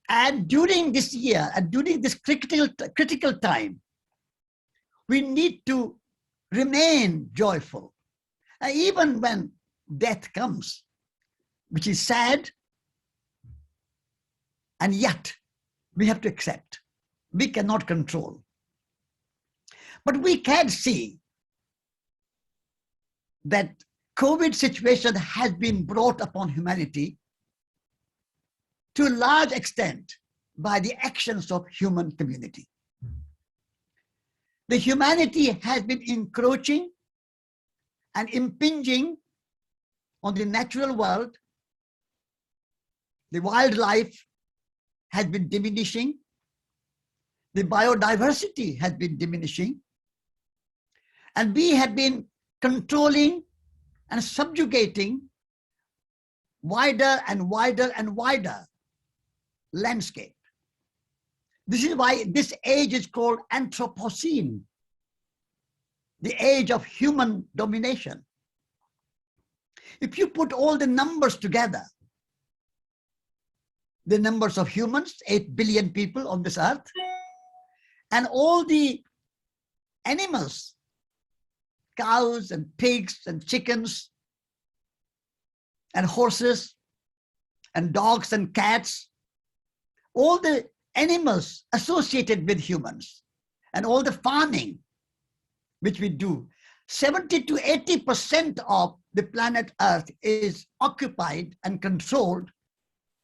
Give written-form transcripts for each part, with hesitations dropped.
And during this year and during this critical time, we need to remain joyful. And even when death comes, which is sad, and yet we have to accept. We cannot control. But we can see that COVID situation has been brought upon humanity to a large extent by the actions of human community. The humanity has been encroaching and impinging on the natural world. The wildlife has been diminishing. The biodiversity has been diminishing. And we have been controlling and subjugating wider and wider and wider landscape. This is why this age is called Anthropocene, the age of human domination. If you put all the numbers together, the numbers of humans, 8 billion people on this earth, and all the animals, cows and pigs and chickens and horses and dogs and cats, all the animals associated with humans and all the farming which we do, 70 to 80% of the planet Earth is occupied and controlled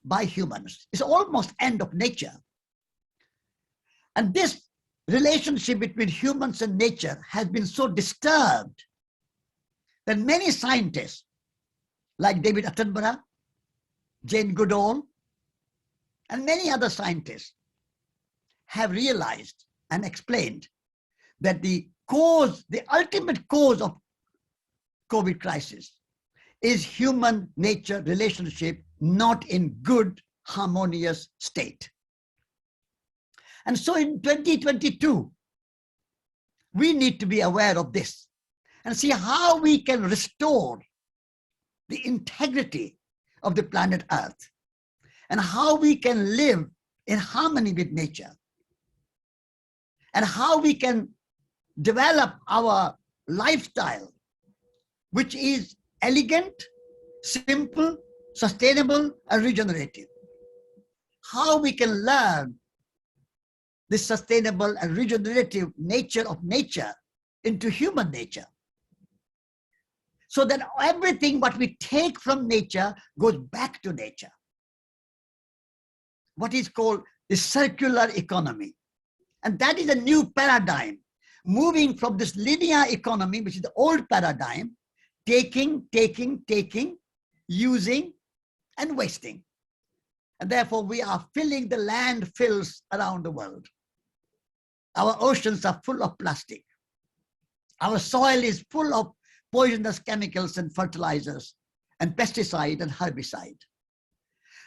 by humans. It's almost end of nature. And this relationship between humans and nature has been so disturbed that many scientists like David Attenborough, Jane Goodall, and many other scientists have realized and explained that the ultimate cause of COVID crisis is human nature relationship not in good, harmonious state. And so in 2022, we need to be aware of this and see how we can restore the integrity of the planet Earth and how we can live in harmony with nature and how we can develop our lifestyle, which is elegant, simple, sustainable, and regenerative. How we can learn this sustainable and regenerative nature of nature into human nature, so that everything what we take from nature goes back to nature. What is called the circular economy. And that is a new paradigm, moving from this linear economy, which is the old paradigm, taking, using, and wasting. And therefore, we are filling the landfills around the world. Our oceans are full of plastic. Our soil is full of poisonous chemicals and fertilizers and pesticide and herbicide.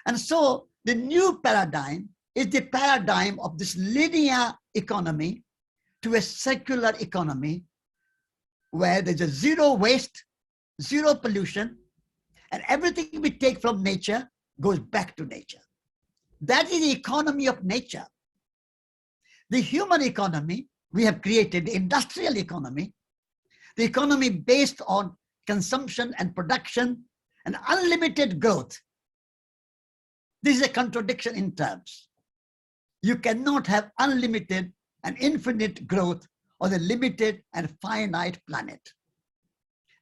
And so the new paradigm is the paradigm of this linear economy to a circular economy where there's a zero waste, zero pollution, and everything we take from nature goes back to nature. That is the economy of nature. The human economy, we have created the industrial economy, the economy based on consumption and production and unlimited growth. This is a contradiction in terms. You cannot have unlimited and infinite growth on a limited and finite planet.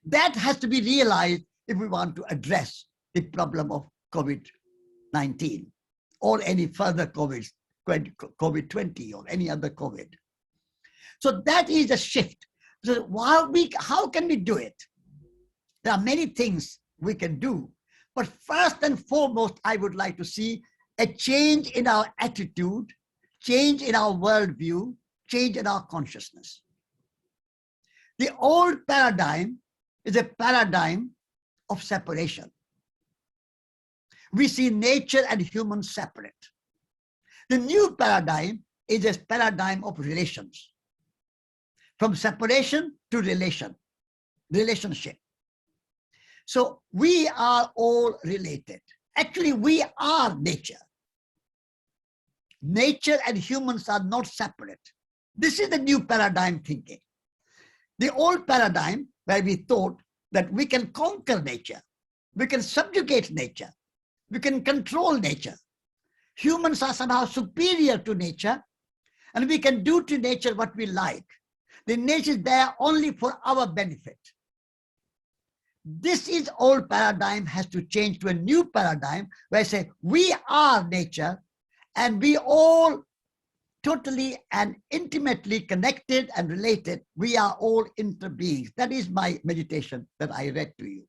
That has to be realized if we want to address the problem of COVID-19 or any further COVID-20 or any other COVID. So that is a shift. So how can we do it? There are many things we can do, but first and foremost, I would like to see a change in our attitude, change in our worldview, change in our consciousness. The old paradigm is a paradigm of separation. We see nature and humans separate. The new paradigm is a paradigm of relations. From separation to relationship. So we are all related. Actually, we are nature. Nature and humans are not separate. This is the new paradigm thinking. The old paradigm where we thought that we can conquer nature, we can subjugate nature, we can control nature. Humans are somehow superior to nature, and we can do to nature what we like. The nature is there only for our benefit. This is old paradigm has to change to a new paradigm where I say we are nature and we all totally and intimately connected and related. We are all interbeings. That is my meditation that I read to you.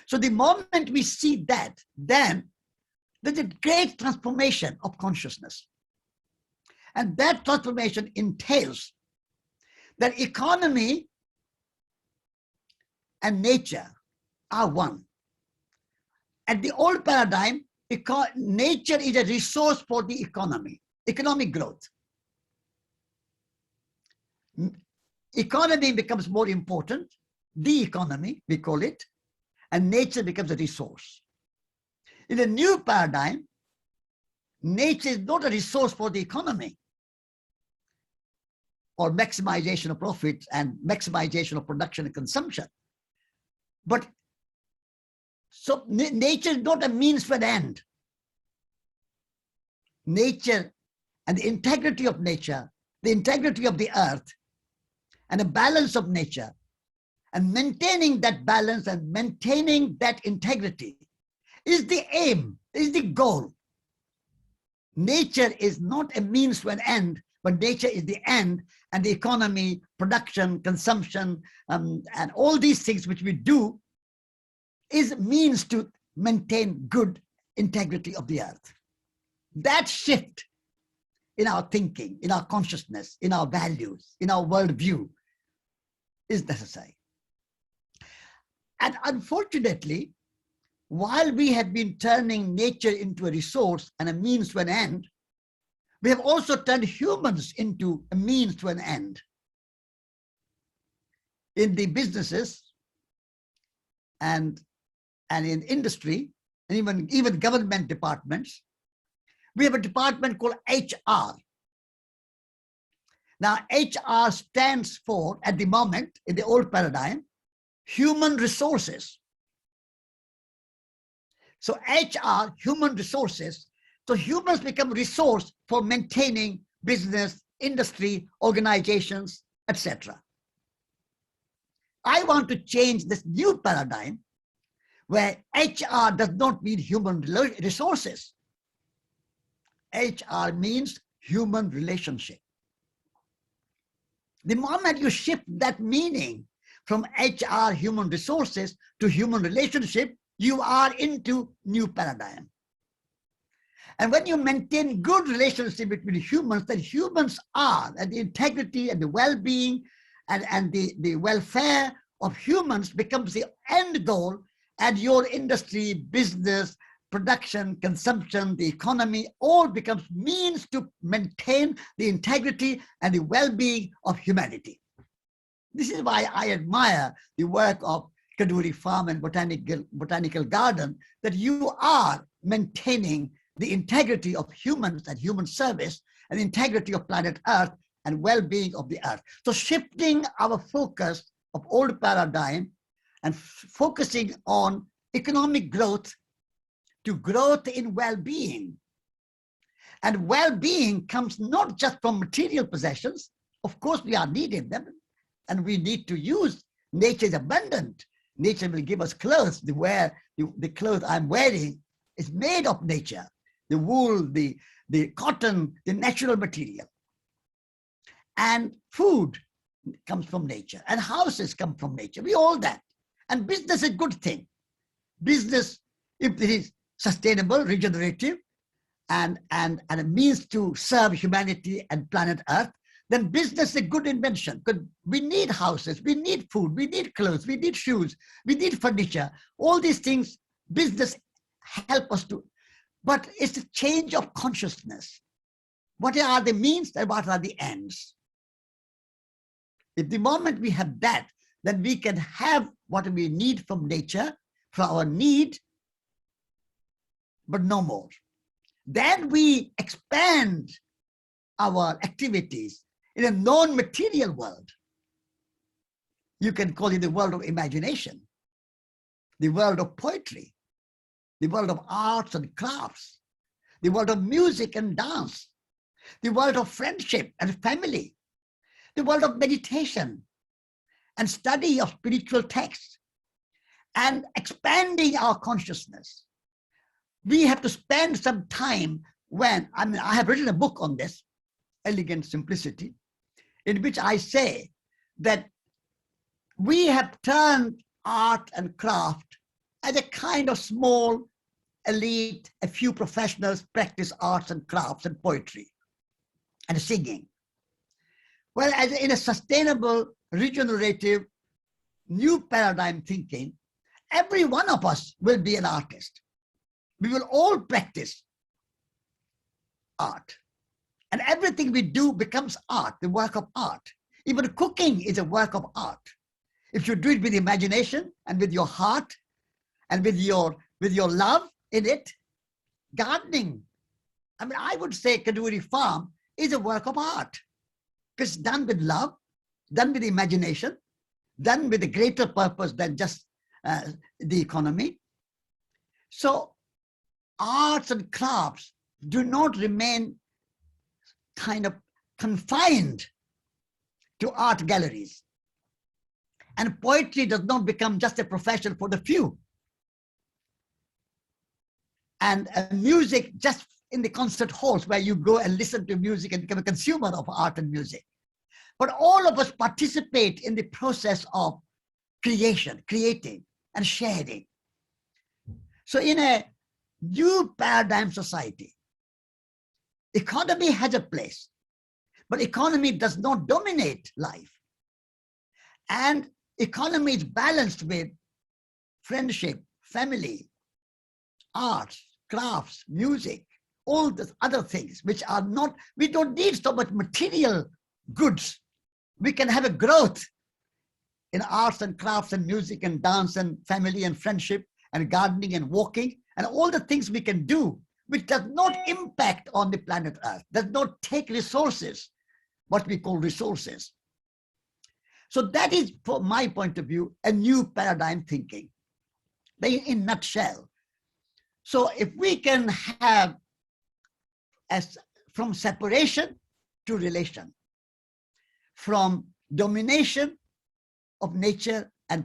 So the moment we see that, then there's a great transformation of consciousness. And that transformation entails that economy and nature are one. At the old paradigm, nature is a resource for the economy, economic growth. Economy becomes more important, the economy, we call it, and nature becomes a resource. In a new paradigm, nature is not a resource for the economy or maximization of profits and maximization of production and consumption. But so nature is not a means to an end. Nature and the integrity of nature, the integrity of the earth, and the balance of nature, and maintaining that balance and maintaining that integrity is the aim, is the goal. Nature is not a means to an end, but nature is the end, and the economy, production, consumption, and all these things which we do is means to maintain good integrity of the earth. That shift in our thinking, in our consciousness, in our values, in our worldview is necessary. And unfortunately, while we have been turning nature into a resource and a means to an end, we have also turned humans into a means to an end. In the businesses and in industry, and even government departments, we have a department called HR. Now, HR stands for, at the moment, in the old paradigm, human resources. So HR, human resources, so humans become resource for maintaining business, industry, organizations, etc. I want to change this new paradigm where HR does not mean human resources. HR means human relationship. The moment you shift that meaning from HR, human resources, to human relationship, you are into new paradigm. And when you maintain good relationship between humans, then humans are, and the integrity and the well-being and the welfare of humans becomes the end goal, and your industry, business, production, consumption, the economy, all becomes means to maintain the integrity and the well-being of humanity. This is why I admire the work of Kaduri Farm and Botanical Garden, that you are maintaining the integrity of humans and human service and the integrity of planet Earth and well-being of the Earth. So shifting our focus of old paradigm and focusing on economic growth to growth in well-being. And well-being comes not just from material possessions. Of course, we are needing them, and we need to use. Nature is abundant. Nature will give us clothes. The clothes I'm wearing is made of nature. The wool, the cotton, the natural material. And food comes from nature, and houses come from nature. We all that. And business is a good thing. Business, if it is sustainable, regenerative, and a means to serve humanity and planet Earth, then business is a good invention, because we need houses, we need food, we need clothes, we need shoes, we need furniture. All these things, business help us to. But it's a change of consciousness. What are the means and what are the ends? If the moment we have that, then we can have what we need from nature, for our need, but no more. Then we expand our activities in a non-material world. You can call it the world of imagination, the world of poetry, the world of arts and crafts, the world of music and dance, the world of friendship and family, the world of meditation and study of spiritual texts, and expanding our consciousness. We have to spend some time when, I have written a book on this, Elegant Simplicity, in which I say that we have turned art and craft as a kind of small elite, a few professionals practice arts and crafts and poetry and singing. Well, as in a sustainable, regenerative, new paradigm thinking, every one of us will be an artist. We will all practice art. And everything we do becomes art, the work of art. Even cooking is a work of art. If you do it with imagination and with your heart and with your love in it, gardening, I would say Kaduri Farm is a work of art. Because it's done with love, done with imagination, done with a greater purpose than just the economy. So arts and crafts do not remain kind of confined to art galleries. And poetry does not become just a profession for the few. And music just in the concert halls where you go and listen to music and become a consumer of art and music. But all of us participate in the process of creation, creating and sharing. So in a new paradigm society, economy has a place, but economy does not dominate life. And economy is balanced with friendship, family, arts, crafts, music, all the other things which are not, we don't need so much material goods. We can have a growth in arts and crafts and music and dance and family and friendship and gardening and walking and all the things we can do, which does not impact on the planet Earth, does not take resources, what we call resources. So that is, from my point of view, a new paradigm thinking, in a nutshell. So if we can have from separation to relation, from domination of nature and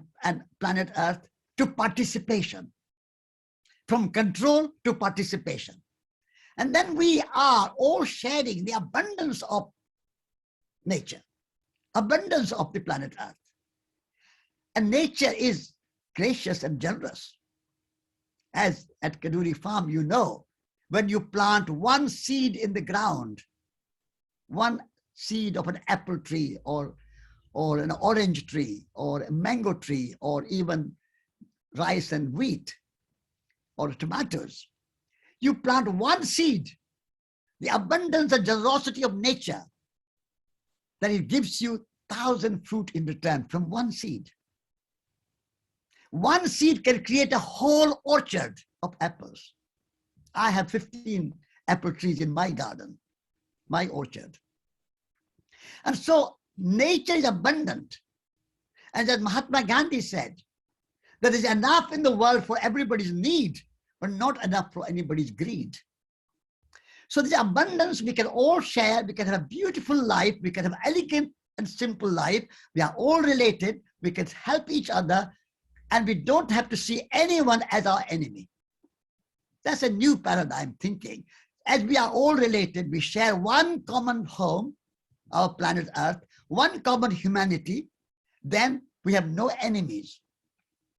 planet Earth to participation, from control to participation. And then we are all sharing the abundance of nature, abundance of the planet Earth. And nature is gracious and generous. As at Kaduri Farm, you know, when you plant one seed in the ground, one seed of an apple tree or an orange tree or a mango tree or even rice and wheat or tomatoes, you plant one seed, the abundance and generosity of nature, that it gives you 1,000 fruit in return from one seed. One seed can create a whole orchard of apples. I have 15 apple trees in my garden, my orchard. And so nature is abundant. And as Mahatma Gandhi said, there is enough in the world for everybody's need, but not enough for anybody's greed. So this abundance we can all share, we can have a beautiful life, we can have elegant and simple life, we are all related, we can help each other, and we don't have to see anyone as our enemy. That's a new paradigm thinking. As we are all related, we share one common home, our planet Earth, one common humanity, then we have no enemies.